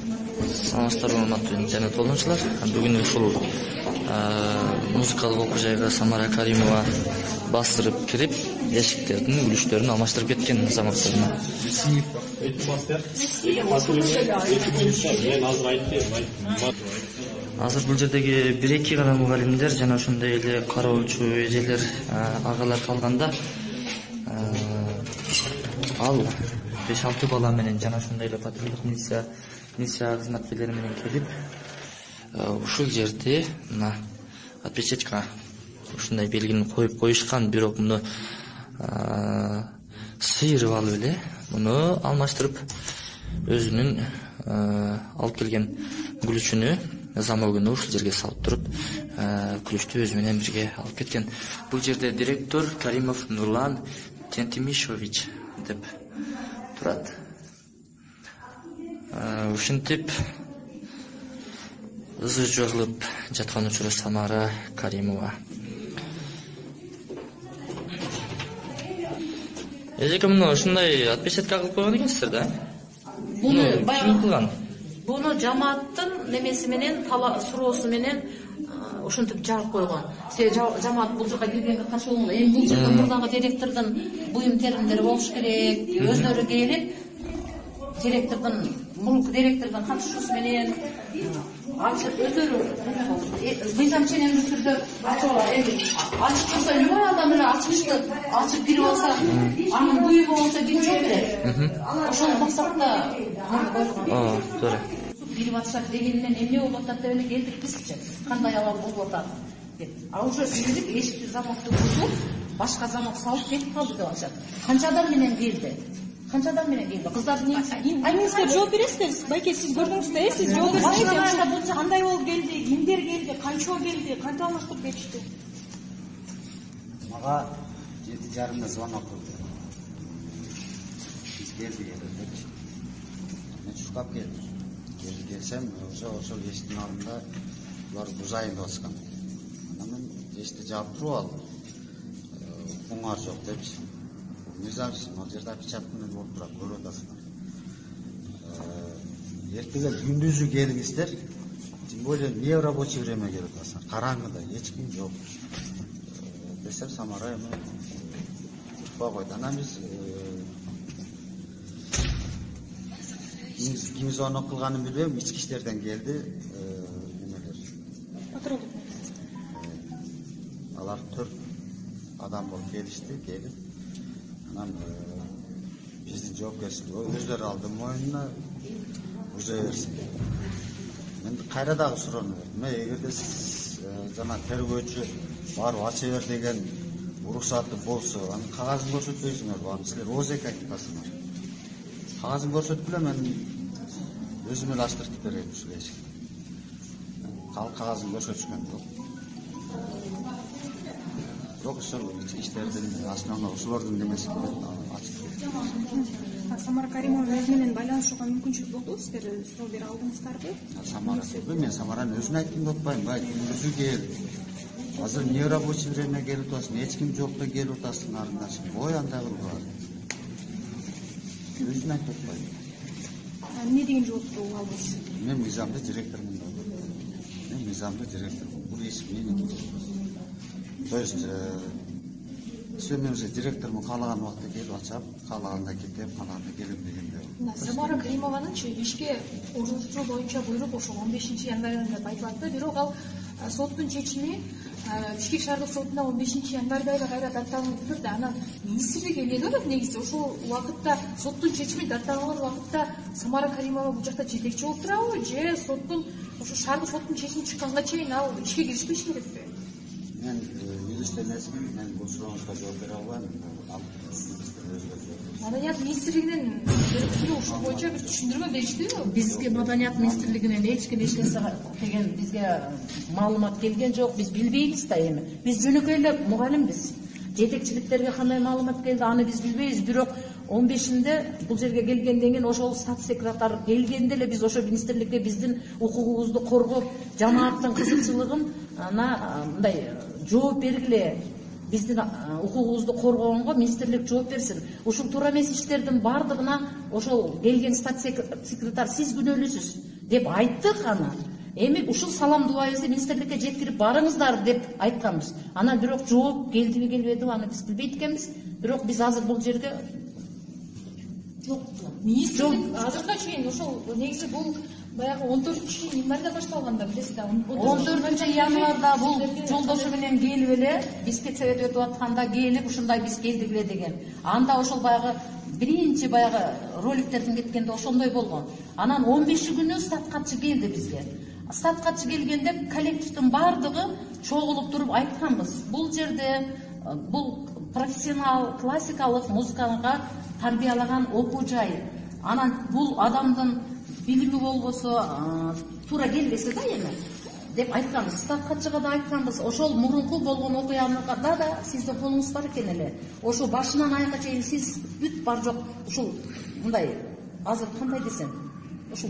Саламатсыздарбы урматтуу жана толгончулар. Бүгүн ушул музыкалык окуу жайга Самара Каримова бастырып кирип, эшиктердин үлүштөрүн алмаштырып кеткен заматчыларына. Азыр бул жердеги 1-2 гана мугалимдер жана ошондой эле кароочу эжелер, агалар калганда ал 5-6 бала менен жана ошондой эле патрулдук милиция кызматкерлери менен келип, ушул жерде мына отпечатка ушундай белгини коюп коюшкан, бирок муну сыйырып алып эле муну алмаштырып өзүнүн алып келген күлүчүнү замогүнү ушул жерге салып туруп, күлүчтү өзү менен бирге алып кеткен. Бул жерде директор Каримов Нурлан Тентимишович деп турат. Ушинтип ызы жыгылып жаткан учурда Самара Каримова. Эжеке, муну ушундай отпечатка кылып койгон экенсиздер да? Буну ким кылган? Буну жамааттын немеси менен, суроосу менен ушинтип жагып койгон. Жамаат бул жака келгенге каршы болгон. Эми бул жерде мурдагы директордун буюм теримдери болуш керек. Өзлөрү келип, директордун катышуусу менен ачып өздөрү мыйзам ченемдүү түрдө ачып алат. Эми ачып турса, любой адам эле ачып кирип алса, анын буюму болсо ким жооп берет? Ошол максатта койгон. Туура. Кирип атышат дегенинен эмне болуп атат деп эле келдик бизчи. Кандай абал болуп атат деп. А уже кирдик, эшикти замокты бузуп, башка замок салып кетип калды деп атышат. Канча адам менен келди? Кыздардын негизи. Аймен сиз жооп бересиздер. Байке, сиз көрдүңүз да, сиз жооп берсеңиз, кандай болуп келди, кимдер келди, канча келди, канча алмаштырып беришти? Мага 7:30 звонок кылды. Биз келдик депчи. Мен чуркап келдим. Келсем, ошол эшиктин алдында булар бузайын деп атышкан. Анан мен эшикти жаап туруп алдым. Буңар жок депчи. Мыйзамсыз, ал жерде отпечатканы болуп турат, көрүп атасыңар. Эртеге күндүзү келиңиздер. Тем более не в рабочее время келип атасыңар. Караңгыда эч ким жок. Десем Самара эми турпай койду. Анан биз ким звонок кылганын билбейм, ички иштерден келди. Немелер? Патрулдук. Алар 4 адам болуп келишти, келип. Анан биздин жоопкерчилиги өздөрү алды мойнуна, уже берсин. Мен кайра дагы суроону бердим. Эгерде сиз жана тергөөчү барып ача бер деген уруксаты болсо, анын кагазын көрсөтпөйсүңөр, аны силер ОЗК айтып атасыңар. Кагазын көрсөткүлө, мен өзүм эле ачтыртып берейин ушул эшикти. Кагазын көрсөтүшкөн жок. Бирок ошол иштердин основной ушулардын немеси ачып. Самара Каримова өзү менен байланышууга мүмкүнчүлүк болду, сиздер суроо бере алдыңыздарбы? Мен Самаранын өзүн айттым деп атпайм, күндүзү кел. Азыр не рабочий время келип атасың, эч ким жок да келип атасың, арындашып. Ой, андай кылган. Өзүн айтып атпайм. Эмне деген жоопту алдыңыз? Мен мыйзамдуу директормун. Бул иш менин. То есть мен уже директормун, каалаган убакта келип ачап, каалаганда кетем, каалаганда келем дегенде. Самара Каримованын ишке орунсуздуруу боюнча буйрук ошол 15-январда деп айтылат, бирок ал соттун чечими Бишкек шаардык сотуна 15-январда эле кайра датталып турду. Анан министрлик эмне көрөт негизи? Ошол убакытта соттун чечими датталган убакытта Самара Каримова бул жакта жетекчи болуп турабы, же соттун ошо шаардык соттун чечими чыкканга чейин ал ишке киришпеш керекпи? Мен юрист эмесмин, мен бул сурооңузга жооп бере албайм. Маданият министрлигинен ушул боюнча бир түшүндүрмө бериштиби? Бизге Маданият министрлигинен эч нерсе деген бизге маалымат келген жок. Биз билбейбиз да эми. Биз жөнөкөй эле мугалимбиз. Жетекчиликтерге кандай маалымат келди, аны биз билбейбиз. Бирок 15-ынде бул жерге келгенден кийин ошол статс секретар келгенде эле биз ошо министрликке биздин укугубузду коргоп, жамааттын кызыкчылыгын мындай жооп бергиле. Биздин укугубузду коргогонго министрлик жооп берсин. Ушул туура эмес иштердин бардыгына ошол келген статс секретар сиз күнөөлүүсүз. деп айттык аны. Эми ушул саламдубайыбызды министрликке жеткирип барыңыздар деп айтканбыз. Анан бирок жооп келдиби келбедиби аны биз билбейт экенбиз. Бирок биз азыр бул жерге Жоқ, министрлік азырға чейин ошол негизи бул баягы 14 январда башталганда билесиз да. 14 январда бул жолдошу менен келип эле биз педсовет өтүп атканда келип ушундай биз келдик эле деген. Анда ошол баягы биринчи баягы роликтердин кеткенде ошондой болгон. Анан 15-күнү статкатчы келди бизге. Статкатчы келгенде коллективдин бардыгы чогулуп туруп айтканбыз. Бул жерде бул профессионал классикалык музыкага тарбиялаган окуу жай. Анан бул адамдын билими болбосо туура келбесе да эми деп айтканбыз. Статкатчыга да айтканбыз. Ошол мурунку болгон окуяда да сиздин колуңуз бар экен эле. Ошо башынан аягына чейин сиз бүт бар жок ушул мындай азыр кандай десем ушул